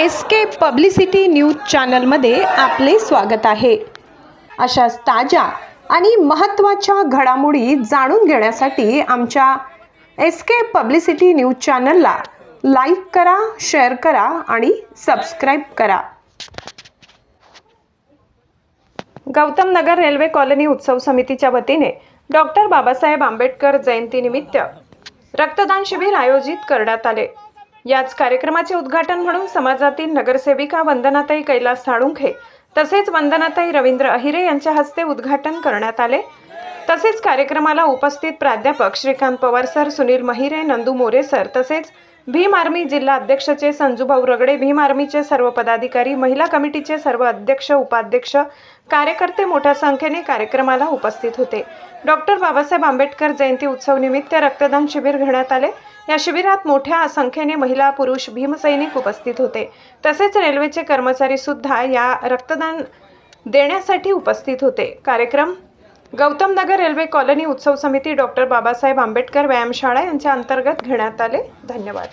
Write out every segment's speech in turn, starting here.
SK publicity news चॅनलमध्ये आपले स्वागत आहे। अशाच ताज्या आणि महत्त्वाच्या घडामोडी जाणून घेण्यासाठी आमच्या एसके पब्लिसिटी न्यूज चॅनलला लाईक करा, शेअर करा आणि सबस्क्राइब करा। गौतम नगर रेल्वे कॉलनी उत्सव समितीच्या वतीने डॉक्टर बाबासाहेब आंबेडकर जयंतीनिमित्त रक्तदान शिबिर आयोजित करण्यात आले। याच कार्यक्रमाचे उद्घाटन म्हणून समाजातील नगरसेविका वंदनाताई कैलास साळुंखे तसेच वंदनाताई रवींद्र अहिरे यांच्या हस्ते उद्घाटन करण्यात आले। तसेच कार्यक्रमाला उपस्थित प्राध्यापक श्रीकांत पवार सर, सुनील महिरे, नंदू मोरे सर तसेच भीम आर्मी जिल्हा अध्यक्षचे संजूभाऊ रगडे, भीम आर्मीचे सर्व पदाधिकारी, महिला कमिटीचे सर्व अध्यक्ष, उपाध्यक्ष, कार्यकर्ते मोठ्या संख्येने कार्यक्रमाला उपस्थित होते। डॉक्टर बाबासाहेब आंबेडकर जयंती उत्सव निमित्त रक्तदान शिबिर घेण्यात आले। या शिबिरात मोठ्या संख्येने महिला, पुरुष, भीमसैनिक उपस्थित होते। तसेच रेल्वेचे कर्मचारी सुद्धा या रक्तदान देण्यासाठी उपस्थित होते। कार्यक्रम गौतम नगर रेल्वे कॉलनी उत्सव समिती डॉक्टर बाबासाहेब आंबेडकर व्यायामशाळा यांच्या अंतर्गत घेण्यात आले। धन्यवाद।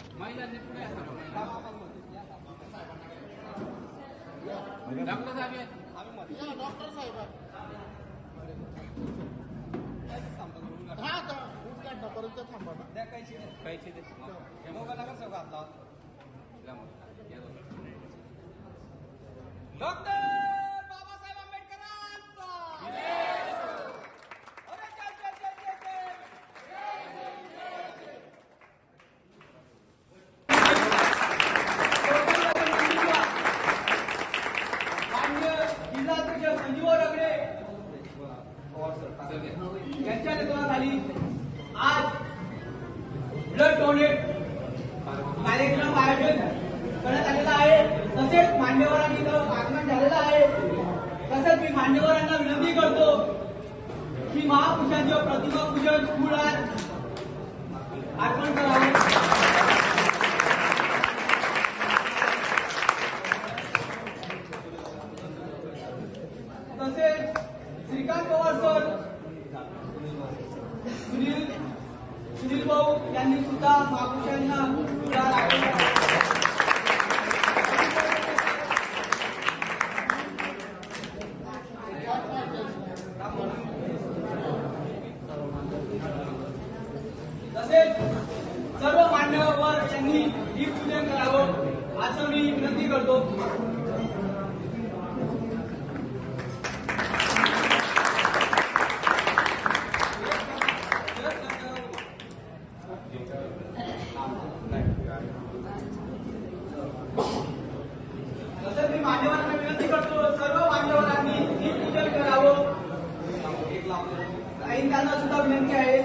यांच्या नेतृत्वाखाली आज ब्लड डोनेट कार्यक्रम आयोजन करण्यात आलेला आहे। तसेच मान्यवरांनी इथं आगमन झालेलं आहे। तसेच मी मान्यवरांना विनंती करतो की महापुरुषांच्या प्रतिमा पूजन फुलात अर्पण करावे। तसेच श्रीकांत पवार सर, सुनील भाऊ यांनी सुद्धा महापुरुषांना फुलार अर्पण करावे। तसेच सर्व मान्यवर यांनी दीपपूजन करावं असं मी विनंती करतो। तसेच मी मान्यवरांना विनंती करतो, सर्व मान्यवरांनी दीपपूजन करावं। त्यांना सुद्धा विनंती आहे।